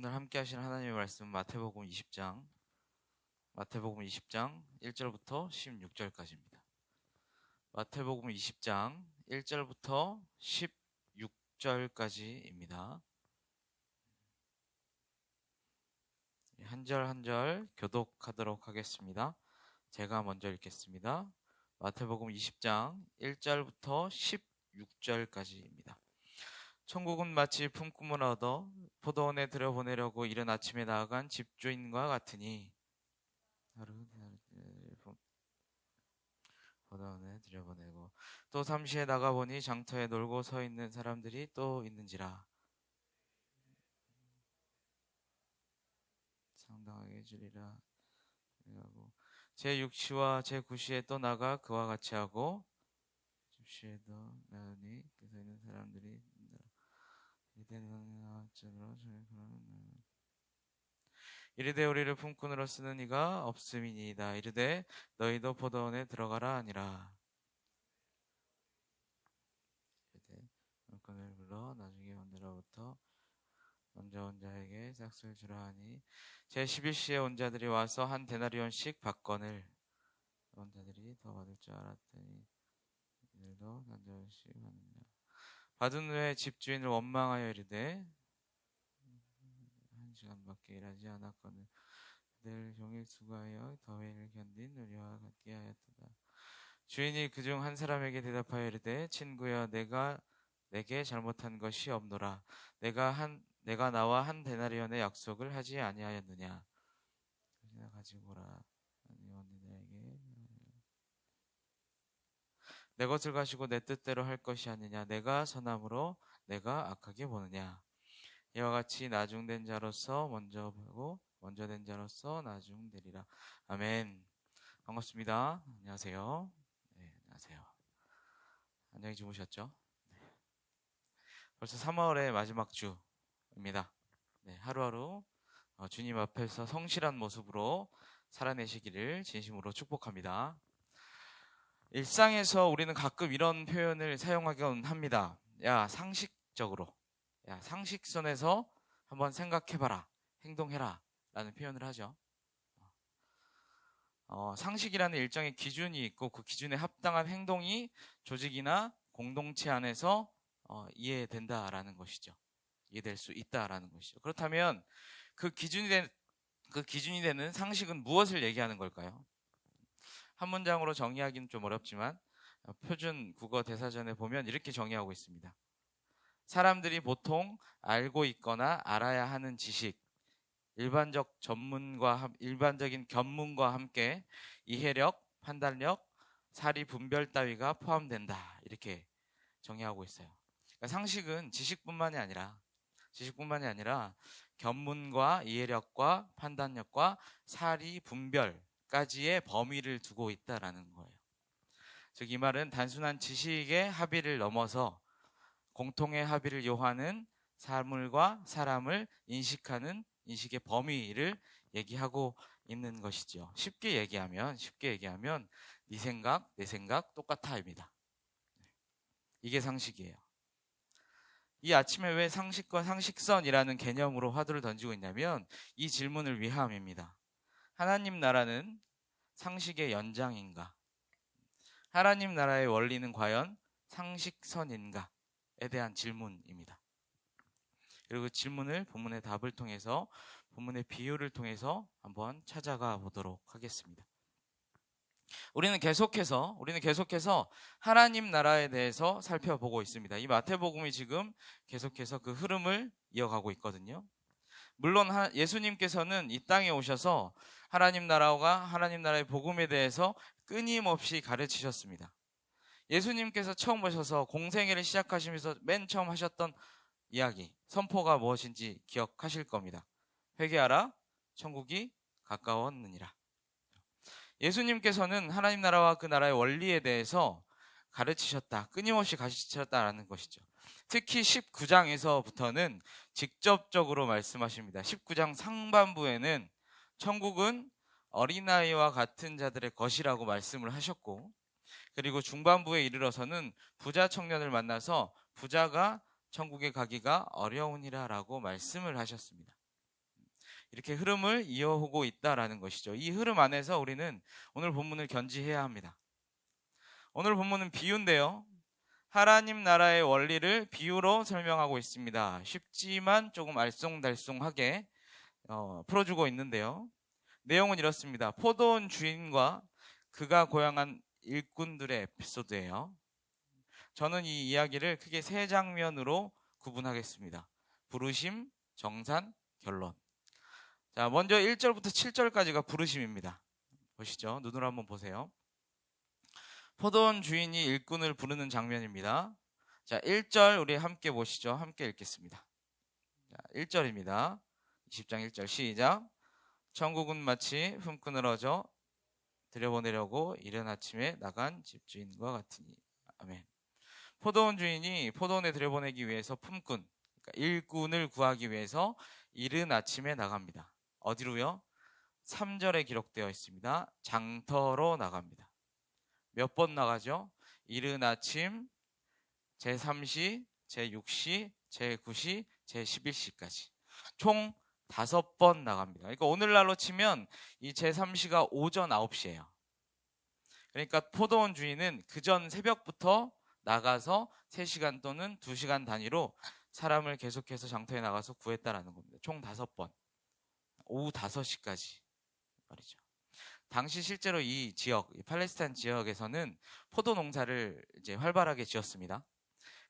오늘 함께 하실 하나님의 말씀 마태복음 20장 1절부터 16절까지입니다. 마태복음 20장 1절부터 16절까지입니다. 한 절 한 절 교독하도록 하겠습니다. 제가 먼저 읽겠습니다. 마태복음 20장 1절부터 16절까지입니다. 천국은 마치 품꾼을 얻어 포도원에 들여보내려고 이른 아침에 나아간 집주인과 같으니, 포도원에 들여보내고 또 잠시에 나가보니 장터에 놀고 서 있는 사람들이 또 있는지라. 상당하게 주리라. 제 6시와 제 9시에 또 나가 그와 같이 하고, 10시에도 나으니 그서 있는 사람들이 이르되 우리를 품꾼으로 쓰는 이가 없음이니이다. 이르되 너희도 포도원에 들어가라 하니라. 이르되 품꾼을 불러 나중에 온데로부터 먼저 온 자에게 싹쓸 주라 하니, 제 11시에 온 자들이 와서 한 데나리온씩 받거늘 온 자들이 더 받을 줄 알았더니 이들도 난자씩 받느니라. 받은 후에 집주인을 원망하여 이르되 1시간밖에 일하지 않았거늘 그들 종일 수고하여 더위를 견딘 우리와 같게 하였도다. 주인이 그중 한 사람에게 대답하여 이르되 친구여, 내가 내게 잘못한 것이 없노라. 내가 나와 한 데나리온의 약속을 하지 아니하였느냐. 가지고 오라. 내 것을 가지고 내 뜻대로 할 것이 아니냐. 내가 선함으로 내가 악하게 보느냐. 이와 같이 나중된 자로서 먼저 보고 먼저 된 자로서 나중되리라. 아멘. 반갑습니다. 안녕하세요. 네, 안녕하세요. 안녕히 주무셨죠? 네. 벌써 3월의 마지막 주입니다. 네, 하루하루 주님 앞에서 성실한 모습으로 살아내시기를 진심으로 축복합니다. 일상에서 우리는 가끔 이런 표현을 사용하곤 합니다. 야, 상식적으로, 야, 상식선에서 한번 생각해봐라, 행동해라 라는 표현을 하죠. 상식이라는 일정의 기준이 있고 그 기준에 합당한 행동이 조직이나 공동체 안에서 이해된다라는 것이죠. 이해될 수 있다라는 것이죠. 그렇다면 그 기준이 되는 상식은 무엇을 얘기하는 걸까요? 한 문장으로 정의하기는 좀 어렵지만 표준 국어 대사전에 보면 이렇게 정의하고 있습니다. 사람들이 보통 알고 있거나 알아야 하는 지식, 일반적인 견문과 함께 이해력, 판단력, 사리 분별 따위가 포함된다. 이렇게 정의하고 있어요. 그러니까 상식은 지식뿐만이 아니라 견문과 이해력과 판단력과 사리 분별까지의 범위를 두고 있다라는 거예요. 즉 이 말은 단순한 지식의 합의를 넘어서 공통의 합의를 요하는 사물과 사람을 인식하는 인식의 범위를 얘기하고 있는 것이죠. 쉽게 얘기하면 네 생각, 내 생각 똑같아입니다. 이게 상식이에요. 이 아침에 왜 상식과 상식선이라는 개념으로 화두를 던지고 있냐면 이 질문을 위함입니다. 하나님 나라는 상식의 연장인가? 하나님 나라의 원리는 과연 상식선인가? 에 대한 질문입니다. 그리고 그 질문을 본문의 답을 통해서, 본문의 비유를 통해서 한번 찾아가 보도록 하겠습니다. 우리는 계속해서 하나님 나라에 대해서 살펴보고 있습니다. 이 마태복음이 지금 계속해서 그 흐름을 이어가고 있거든요. 물론 예수님께서는 이 땅에 오셔서 하나님 나라의 복음에 대해서 끊임없이 가르치셨습니다. 예수님께서 처음 오셔서 공생애를 시작하시면서 맨 처음 하셨던 이야기, 선포가 무엇인지 기억하실 겁니다. 회개하라, 천국이 가까웠느니라. 예수님께서는 하나님 나라와 그 나라의 원리에 대해서 가르치셨다, 끊임없이 가르치셨다라는 것이죠. 특히 19장에서부터는 직접적으로 말씀하십니다. 19장 상반부에는 천국은 어린아이와 같은 자들의 것이라고 말씀을 하셨고, 그리고 중반부에 이르러서는 부자 청년을 만나서 부자가 천국에 가기가 어려우니라 라고 말씀을 하셨습니다. 이렇게 흐름을 이어오고 있다라는 것이죠. 이 흐름 안에서 우리는 오늘 본문을 견지해야 합니다. 오늘 본문은 비유인데요. 하나님 나라의 원리를 비유로 설명하고 있습니다. 쉽지만 조금 알쏭달쏭하게 풀어주고 있는데요. 내용은 이렇습니다. 포도원 주인과 그가 고용한 일꾼들의 에피소드예요. 저는 이 이야기를 크게 세 장면으로 구분하겠습니다. 부르심, 정산, 결론. 자, 먼저 1절부터 7절까지가 부르심입니다. 보시죠. 눈으로 한번 보세요. 포도원 주인이 일꾼을 부르는 장면입니다. 자, 1절 우리 함께 보시죠. 함께 읽겠습니다. 자, 1절입니다. 20장 1절 시작. 천국은 마치 품꾼을 얻어 들여보내려고 이른 아침에 나간 집주인과 같으니. 아멘. 포도원 주인이 포도원에 들여보내기 위해서 품꾼, 그러니까 일꾼을 구하기 위해서 이른 아침에 나갑니다. 어디로요? 3절에 기록되어 있습니다. 장터로 나갑니다. 몇 번 나가죠? 이른 아침, 제3시, 제6시, 제9시, 제11시까지 총 5번 나갑니다. 그러니까 오늘날로 치면 이 제3시가 오전 9시예요. 그러니까 포도원 주인은 그전 새벽부터 나가서 3시간 또는 2시간 단위로 사람을 계속해서 장터에 나가서 구했다라는 겁니다. 총 5번. 오후 5시까지 말이죠. 당시 실제로 이 지역, 팔레스타인 지역에서는 포도 농사를 이제 활발하게 지었습니다.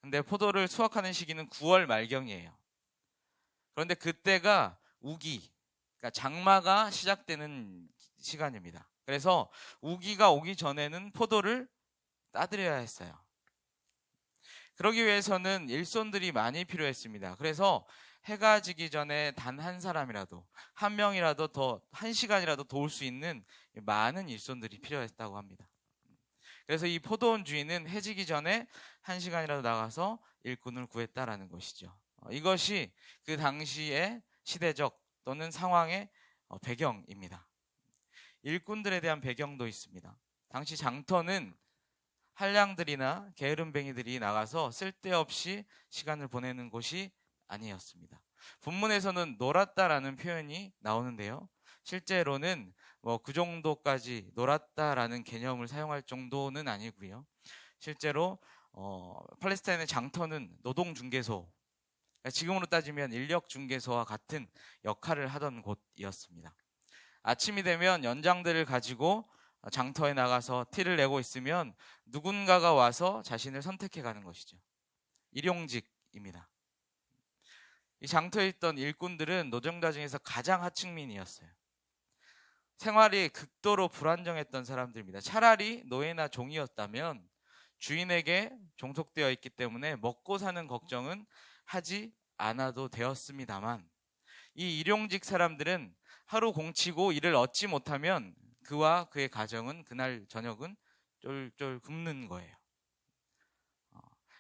근데 포도를 수확하는 시기는 9월 말경이에요. 그런데 그때가 우기, 그러니까 장마가 시작되는 시간입니다. 그래서 우기가 오기 전에는 포도를 따드려야 했어요. 그러기 위해서는 일손들이 많이 필요했습니다. 그래서 해가 지기 전에 단 한 사람이라도, 한 명이라도 더, 1시간이라도 도울 수 있는 많은 일손들이 필요했다고 합니다. 그래서 이 포도원 주인은 해지기 전에 1시간이라도 나가서 일꾼을 구했다라는 것이죠. 이것이 그 당시의 시대적 또는 상황의 배경입니다. 일꾼들에 대한 배경도 있습니다. 당시 장터는 한량들이나 게으름뱅이들이 나가서 쓸데없이 시간을 보내는 곳이 아니었습니다. 본문에서는 놀았다라는 표현이 나오는데요. 실제로는 그 정도까지 놀았다라는 개념을 사용할 정도는 아니고요. 실제로 팔레스타인의 장터는 노동중개소, 지금으로 따지면 인력중개소와 같은 역할을 하던 곳이었습니다. 아침이 되면 연장들을 가지고 장터에 나가서 티를 내고 있으면 누군가가 와서 자신을 선택해 가는 것이죠. 일용직입니다. 이 장터에 있던 일꾼들은 노동자 중에서 가장 하층민이었어요. 생활이 극도로 불안정했던 사람들입니다. 차라리 노예나 종이었다면 주인에게 종속되어 있기 때문에 먹고 사는 걱정은 하지 않아도 되었습니다만, 이 일용직 사람들은 하루 공치고 일을 얻지 못하면 그와 그의 가정은 그날 저녁은 쫄쫄 굶는 거예요.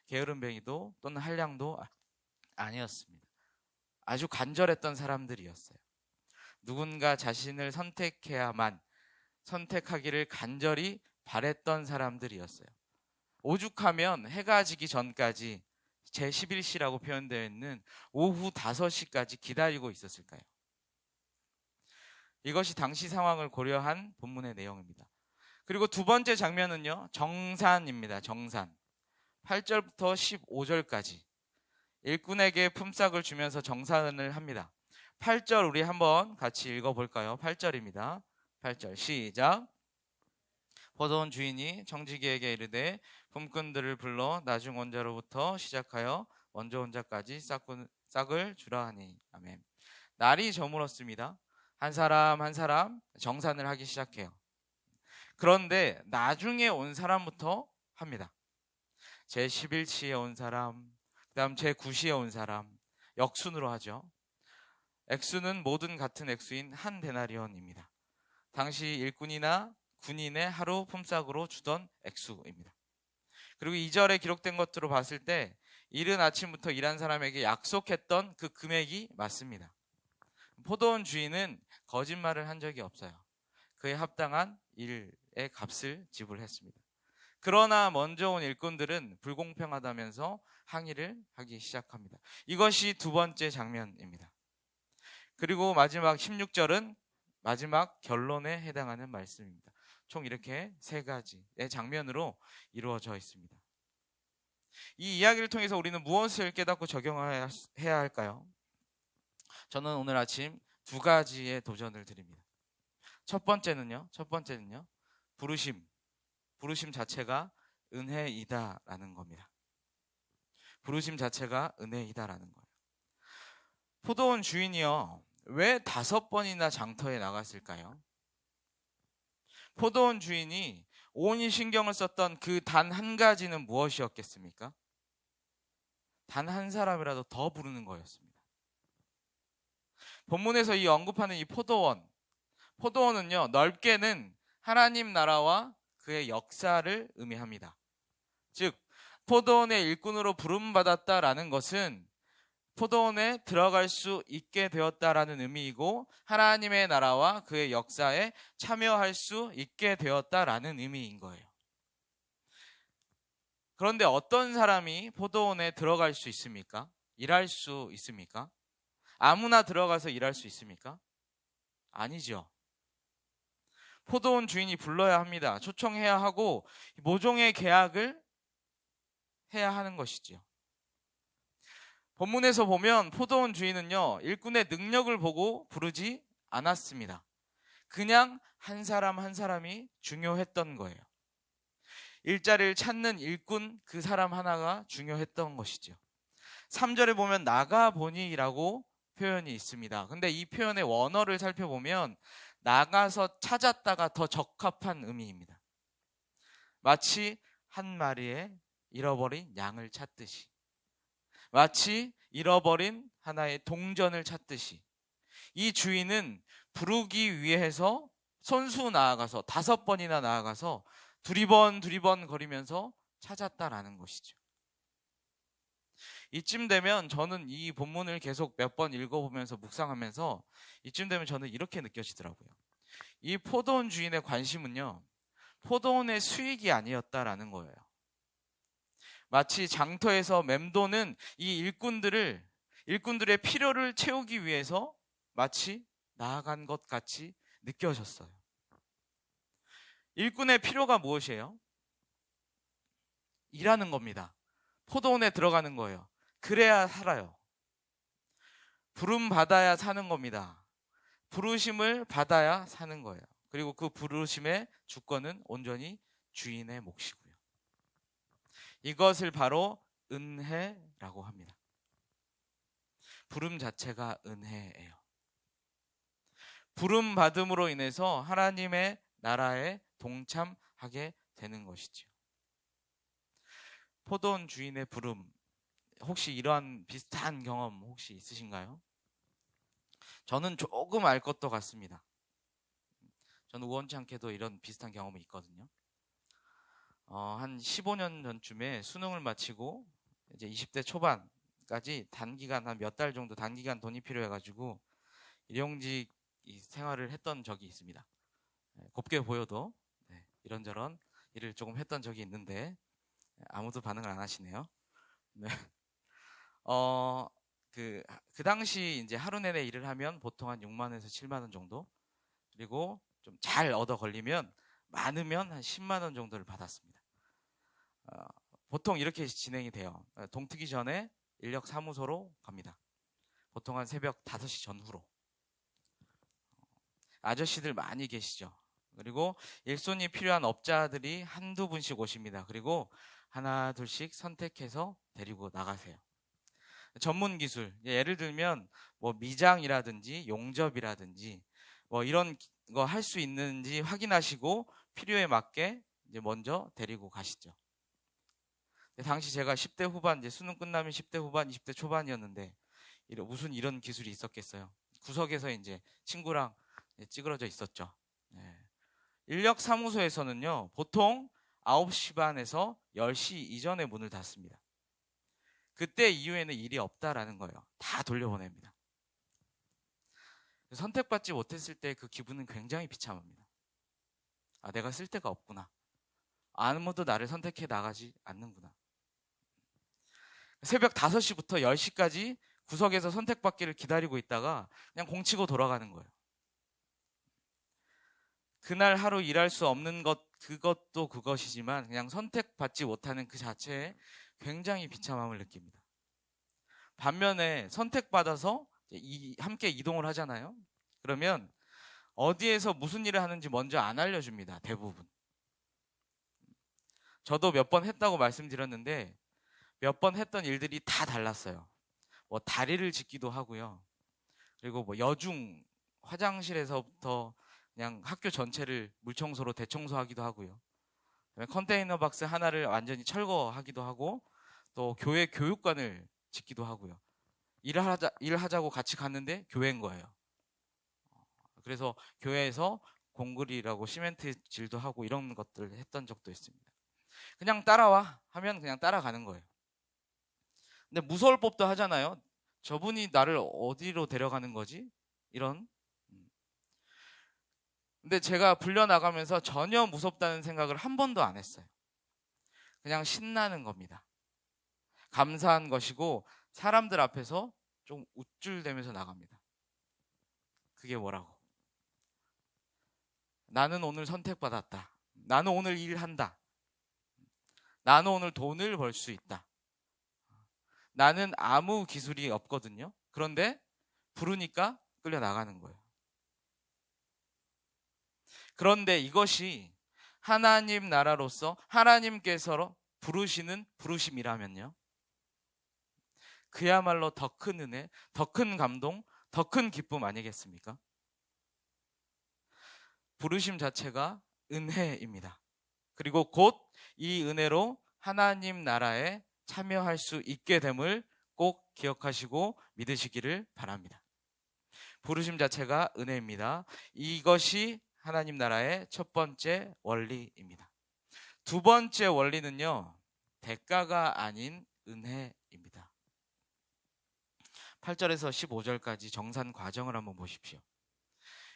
게으름뱅이도 또는 한량도 아니었습니다. 아주 간절했던 사람들이었어요. 누군가 자신을 선택해야만 선택하기를 간절히 바랬던 사람들이었어요. 오죽하면 해가 지기 전까지 제11시라고 표현되어 있는 오후 5시까지 기다리고 있었을까요? 이것이 당시 상황을 고려한 본문의 내용입니다. 그리고 두 번째 장면은요, 정산입니다. 정산. 8절부터 15절까지 일꾼에게 품삯을 주면서 정산을 합니다. 8절 우리 한번 같이 읽어볼까요? 8절입니다. 8절 시작. 포도원 주인이 청지기에게 이르되 품꾼들을 불러 나중 원자로부터 시작하여 원조 원자까지 싹을 주라 하니. 아멘. 날이 저물었습니다. 한 사람 한 사람 정산을 하기 시작해요. 그런데 나중에 온 사람부터 합니다. 제11시에 온 사람, 그 다음 제9시에 온 사람, 역순으로 하죠. 액수는 모든 같은 액수인 한 데나리온입니다. 당시 일꾼이나 군인의 하루 품삯으로 주던 액수입니다. 그리고 2절에 기록된 것들로 봤을 때 이른 아침부터 일한 사람에게 약속했던 그 금액이 맞습니다. 포도원 주인은 거짓말을 한 적이 없어요. 그에 합당한 일의 값을 지불했습니다. 그러나 먼저 온 일꾼들은 불공평하다면서 항의를 하기 시작합니다. 이것이 두 번째 장면입니다. 그리고 마지막 16절은 마지막 결론에 해당하는 말씀입니다. 총 이렇게 세 가지의 장면으로 이루어져 있습니다. 이 이야기를 통해서 우리는 무엇을 깨닫고 적용해야 할까요? 저는 오늘 아침 두 가지의 도전을 드립니다. 첫 번째는요. 부르심 자체가 은혜이다라는 겁니다. 부르심 자체가 은혜이다라는 거예요. 포도원 주인이요, 왜 5번이나 장터에 나갔을까요? 포도원 주인이 온 신경을 썼던 그 단 한 가지는 무엇이었겠습니까? 단 한 사람이라도 더 부르는 거였습니다. 본문에서 이 언급하는 이 포도원은요, 넓게는 하나님 나라와 그의 역사를 의미합니다. 즉, 포도원의 일꾼으로 부름받았다라는 것은 포도원에 들어갈 수 있게 되었다라는 의미이고, 하나님의 나라와 그의 역사에 참여할 수 있게 되었다라는 의미인 거예요. 그런데 어떤 사람이 포도원에 들어갈 수 있습니까? 일할 수 있습니까? 아무나 들어가서 일할 수 있습니까? 아니죠. 포도원 주인이 불러야 합니다. 초청해야 하고 모종의 계약을 해야 하는 것이지요. 본문에서 보면 포도원 주인은요, 일꾼의 능력을 보고 부르지 않았습니다. 그냥 한 사람 한 사람이 중요했던 거예요. 일자리를 찾는 일꾼 그 사람 하나가 중요했던 것이죠. 3절에 보면 나가보니라고 표현이 있습니다. 근데 이 표현의 원어를 살펴보면 나가서 찾았다가 더 적합한 의미입니다. 마치 한 마리의 잃어버린 양을 찾듯이, 마치 잃어버린 하나의 동전을 찾듯이, 이 주인은 부르기 위해서 손수 나아가서 5번이나 나아가서 두리번 거리면서 찾았다라는 것이죠. 이쯤 되면 저는 이 본문을 계속 몇 번 읽어보면서 묵상하면서 이쯤 되면 저는 이렇게 느껴지더라고요. 이 포도원 주인의 관심은요, 포도원의 수익이 아니었다라는 거예요. 마치 장터에서 맴도는 이 일꾼들의 필요를 채우기 위해서 마치 나아간 것 같이 느껴졌어요. 일꾼의 필요가 무엇이에요? 일하는 겁니다. 포도원에 들어가는 거예요. 그래야 살아요. 부름 받아야 사는 겁니다. 부르심을 받아야 사는 거예요. 그리고 그 부르심의 주권은 온전히 주인의 몫이고요. 이것을 바로 은혜라고 합니다. 부름 자체가 은혜예요. 부름 받음으로 인해서 하나님의 나라에 동참하게 되는 것이죠. 포도원 주인의 부름, 혹시 이러한 비슷한 경험 혹시 있으신가요? 저는 조금 알 것도 같습니다. 저는 우원치 않게도 이런 비슷한 경험이 있거든요. 한 15년 전쯤에 수능을 마치고 이제 20대 초반까지 단기간 한 몇 달 정도 단기간 돈이 필요해가지고 일용직 생활을 했던 적이 있습니다. 곱게 보여도 이런저런 일을 조금 했던 적이 있는데 아무도 반응을 안 하시네요. 네. 그 당시 이제 하루 내내 일을 하면 보통 한 6만 원에서 7만 원 정도, 그리고 좀 잘 얻어 걸리면 많으면 한 10만 원 정도를 받았습니다. 보통 이렇게 진행이 돼요. 동 트기 전에 인력 사무소로 갑니다. 보통 한 새벽 5시 전후로. 아저씨들 많이 계시죠. 그리고 일손이 필요한 업자들이 한두 분씩 오십니다. 그리고 하나 둘씩 선택해서 데리고 나가세요. 전문 기술, 예를 들면 뭐 미장이라든지 용접이라든지 뭐 이런 거 할 수 있는지 확인하시고 필요에 맞게 이제 먼저 데리고 가시죠. 당시 제가 10대 후반, 이제 수능 끝나면 10대 후반, 20대 초반이었는데 무슨 이런 기술이 있었겠어요. 구석에서 이제 친구랑 찌그러져 있었죠. 인력 사무소에서는요, 보통 9시 반에서 10시 이전에 문을 닫습니다. 그때 이후에는 일이 없다라는 거예요. 다 돌려보냅니다. 선택받지 못했을 때 그 기분은 굉장히 비참합니다. 아, 내가 쓸 데가 없구나. 아무도 나를 선택해 나가지 않는구나. 새벽 5시부터 10시까지 구석에서 선택받기를 기다리고 있다가 그냥 공치고 돌아가는 거예요. 그날 하루 일할 수 없는 것, 그것도 그것이지만 그냥 선택받지 못하는 그 자체에 굉장히 비참함을 느낍니다. 반면에 선택받아서 함께 이동을 하잖아요. 그러면 어디에서 무슨 일을 하는지 먼저 안 알려줍니다. 대부분. 저도 몇 번 했다고 말씀드렸는데 몇 번 했던 일들이 다 달랐어요. 뭐 다리를 짚기도 하고요. 그리고 뭐 여중 화장실에서부터 그냥 학교 전체를 물청소로 대청소하기도 하고요. 컨테이너 박스 하나를 완전히 철거하기도 하고 또 교회 교육관을 짓기도 하고요. 일하자고 같이 갔는데 교회인 거예요. 그래서 교회에서 공글이라고 시멘트 질도 하고 이런 것들을 했던 적도 있습니다. 그냥 따라와 하면 그냥 따라가는 거예요. 근데 무서울 법도 하잖아요. 저분이 나를 어디로 데려가는 거지? 이런. 근데 제가 불려나가면서 전혀 무섭다는 생각을 한 번도 안 했어요. 그냥 신나는 겁니다. 감사한 것이고 사람들 앞에서 좀 우쭐대면서 나갑니다. 그게 뭐라고? 나는 오늘 선택받았다. 나는 오늘 일한다. 나는 오늘 돈을 벌 수 있다. 나는 아무 기술이 없거든요. 그런데 부르니까 끌려 나가는 거예요. 그런데 이것이 하나님 나라로서 하나님께서 부르시는 부르심이라면요. 그야말로 더 큰 은혜, 더 큰 감동, 더 큰 기쁨 아니겠습니까? 부르심 자체가 은혜입니다. 그리고 곧 이 은혜로 하나님 나라에 참여할 수 있게 됨을 꼭 기억하시고 믿으시기를 바랍니다. 부르심 자체가 은혜입니다. 이것이 하나님 나라의 첫 번째 원리입니다. 두 번째 원리는요, 대가가 아닌 은혜입니다. 8절에서 15절까지 정산 과정을 한번 보십시오.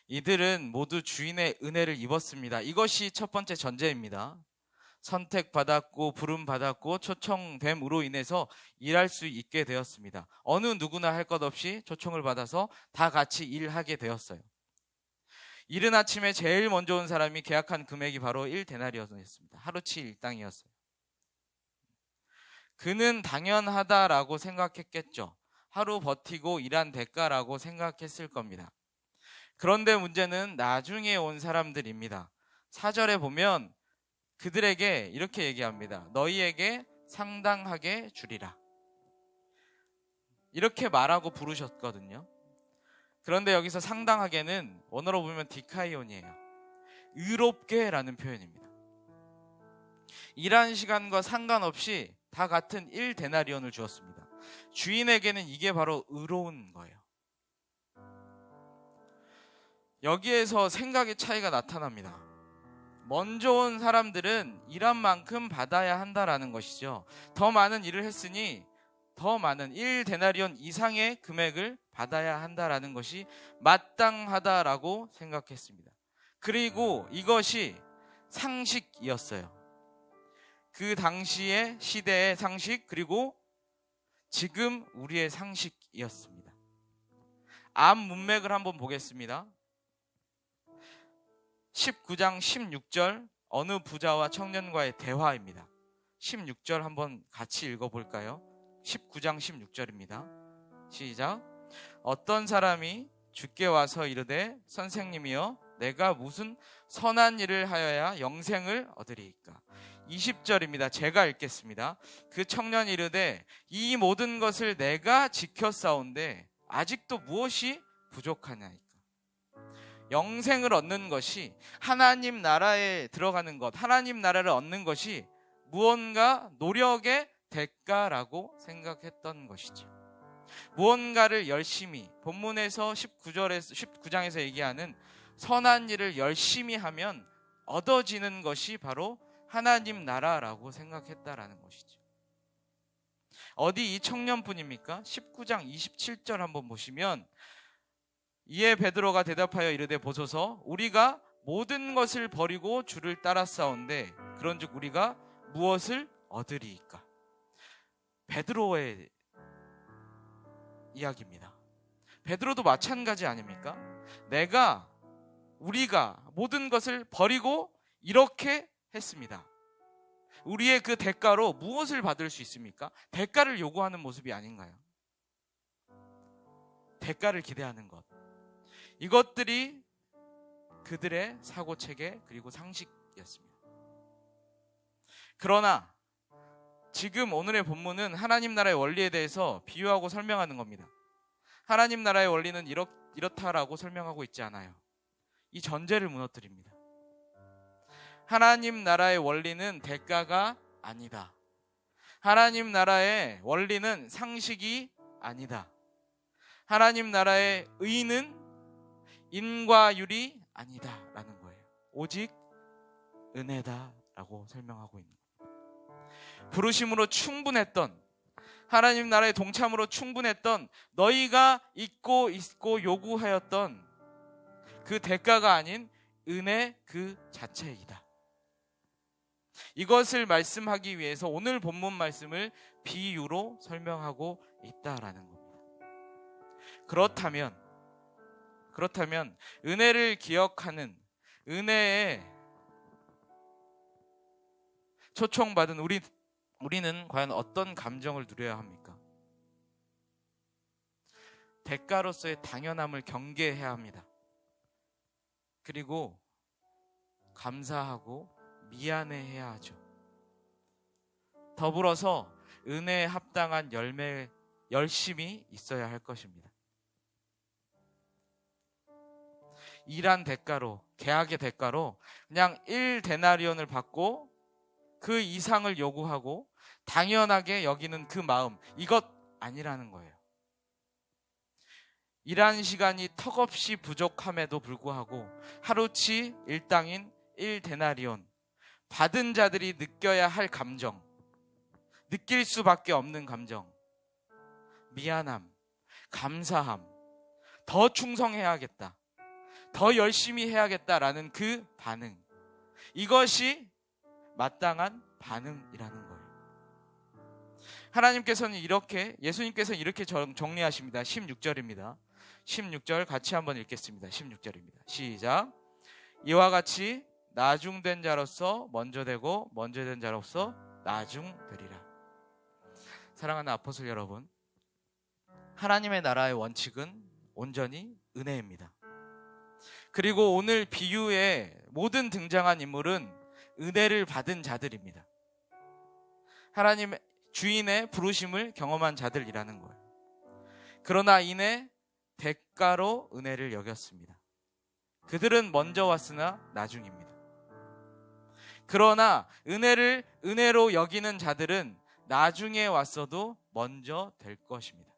이들은 모두 주인의 은혜를 입었습니다. 이것이 첫 번째 전제입니다. 선택받았고 부름받았고 초청됨으로 인해서 일할 수 있게 되었습니다. 어느 누구나 할 것 없이 초청을 받아서 다 같이 일하게 되었어요. 이른 아침에 제일 먼저 온 사람이 계약한 금액이 바로 1데나리온이었습니다. 하루치 일당이었어요. 그는 당연하다라고 생각했겠죠. 하루 버티고 일한 대가라고 생각했을 겁니다. 그런데 문제는 나중에 온 사람들입니다. 4절에 보면 그들에게 이렇게 얘기합니다. 너희에게 상당하게 주리라. 이렇게 말하고 부르셨거든요. 그런데 여기서 상당하게는 원어로 보면 디카이온이에요. 의롭게 라는 표현입니다. 일한 시간과 상관없이 다 같은 1데나리온을 주었습니다. 주인에게는 이게 바로 의로운 거예요. 여기에서 생각의 차이가 나타납니다. 먼저 온 사람들은 일한 만큼 받아야 한다라는 것이죠. 더 많은 일을 했으니 더 많은 1데나리온 이상의 금액을 받아야 한다라는 것이 마땅하다라고 생각했습니다. 그리고 이것이 상식이었어요. 그 당시의 시대의 상식, 그리고 지금 우리의 상식이었습니다. 앞 문맥을 한번 보겠습니다. 19장 16절 어느 부자와 청년과의 대화입니다. 16절 한번 같이 읽어볼까요? 19장 16절입니다. 시작. 어떤 사람이 주께 와서 이르되 선생님이여 내가 무슨 선한 일을 하여야 영생을 얻으리이까. 20절입니다. 제가 읽겠습니다. 그 청년이 이르되 이 모든 것을 내가 지켰사온데 아직도 무엇이 부족하냐이까. 영생을 얻는 것이, 하나님 나라에 들어가는 것, 하나님 나라를 얻는 것이 무언가 노력의 대가라고 생각했던 것이죠. 무언가를 열심히, 본문에서 19장에서 얘기하는 선한 일을 열심히 하면 얻어지는 것이 바로 하나님 나라라고 생각했다라는 것이죠. 어디 이 청년뿐입니까? 19장 27절 한번 보시면 이에 베드로가 대답하여 이르되 보소서 우리가 모든 것을 버리고 주를 따랐사온데 그런즉 우리가 무엇을 얻으리이까. 베드로의 이야기입니다. 베드로도 마찬가지 아닙니까? 우리가 모든 것을 버리고 이렇게 했습니다. 우리의 그 대가로 무엇을 받을 수 있습니까? 대가를 요구하는 모습이 아닌가요? 대가를 기대하는 것. 이것들이 그들의 사고체계 그리고 상식이었습니다. 그러나 지금 오늘의 본문은 하나님 나라의 원리에 대해서 비유하고 설명하는 겁니다. 하나님 나라의 원리는 이렇다라고 설명하고 있지 않아요. 이 전제를 무너뜨립니다. 하나님 나라의 원리는 대가가 아니다. 하나님 나라의 원리는 상식이 아니다. 하나님 나라의 의는 인과율이 아니다 라는 거예요. 오직 은혜다 라고 설명하고 있는 거예요. 부르심으로 충분했던, 하나님 나라의 동참으로 충분했던, 너희가 있고 요구하였던 그 대가가 아닌 은혜 그 자체이다. 이것을 말씀하기 위해서 오늘 본문 말씀을 비유로 설명하고 있다라는 겁니다. 그렇다면 은혜를 기억하는, 은혜에 초청받은 우리는 과연 어떤 감정을 누려야 합니까? 대가로서의 당연함을 경계해야 합니다. 그리고 감사하고 미안해해야 하죠. 더불어서 은혜에 합당한 열심이 있어야 할 것입니다. 일한 대가로, 계약의 대가로 그냥 1데나리온을 받고 그 이상을 요구하고 당연하게 여기는 그 마음, 이것 아니라는 거예요. 일한 시간이 턱없이 부족함에도 불구하고 하루치 일당인 1데나리온, 받은 자들이 느껴야 할 감정, 느낄 수밖에 없는 감정, 미안함, 감사함, 더 충성해야겠다, 더 열심히 해야겠다라는 그 반응, 이것이 마땅한 반응이라는 거예요. 예수님께서는 이렇게 정리하십니다. 16절입니다. 16절 같이 한번 읽겠습니다. 16절입니다. 시작. 이와 같이 나중된 자로서 먼저 되고 먼저 된 자로서 나중되리라. 사랑하는 아포슬 여러분, 하나님의 나라의 원칙은 온전히 은혜입니다. 그리고 오늘 비유의 모든 등장한 인물은 은혜를 받은 자들입니다. 하나님의 주인의 부르심을 경험한 자들이라는 거예요. 그러나 이내 대가로 은혜를 여겼습니다. 그들은 먼저 왔으나 나중입니다. 그러나 은혜를 은혜로 여기는 자들은 나중에 왔어도 먼저 될 것입니다.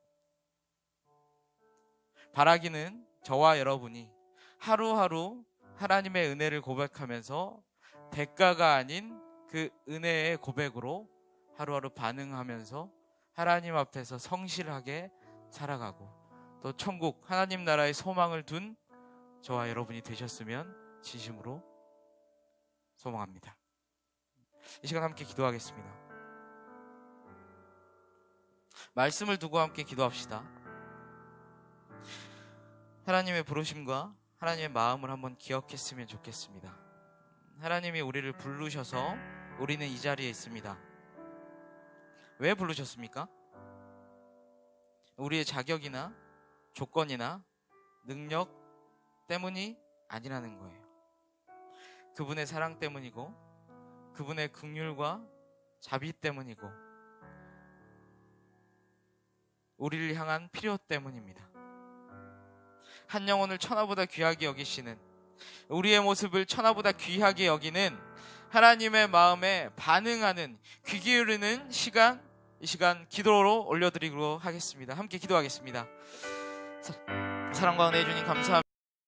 바라기는 저와 여러분이 하루하루 하나님의 은혜를 고백하면서 대가가 아닌 그 은혜의 고백으로 하루하루 반응하면서 하나님 앞에서 성실하게 살아가고 또 천국 하나님 나라의 소망을 둔 저와 여러분이 되셨으면 진심으로 소망합니다. 이 시간 함께 기도하겠습니다. 말씀을 두고 함께 기도합시다. 하나님의 부르심과 하나님의 마음을 한번 기억했으면 좋겠습니다. 하나님이 우리를 부르셔서 우리는 이 자리에 있습니다. 왜 부르셨습니까? 우리의 자격이나 조건이나 능력 때문이 아니라는 거예요. 그분의 사랑 때문이고 그분의 긍휼과 자비 때문이고 우리를 향한 필요 때문입니다. 한 영혼을 천하보다 귀하게 여기시는, 우리의 모습을 천하보다 귀하게 여기는 하나님의 마음에 반응하는, 귀 기울이는 시간, 이 시간 기도로 올려드리도록 하겠습니다. 함께 기도하겠습니다. 사랑과 은혜 주님 감사합니다.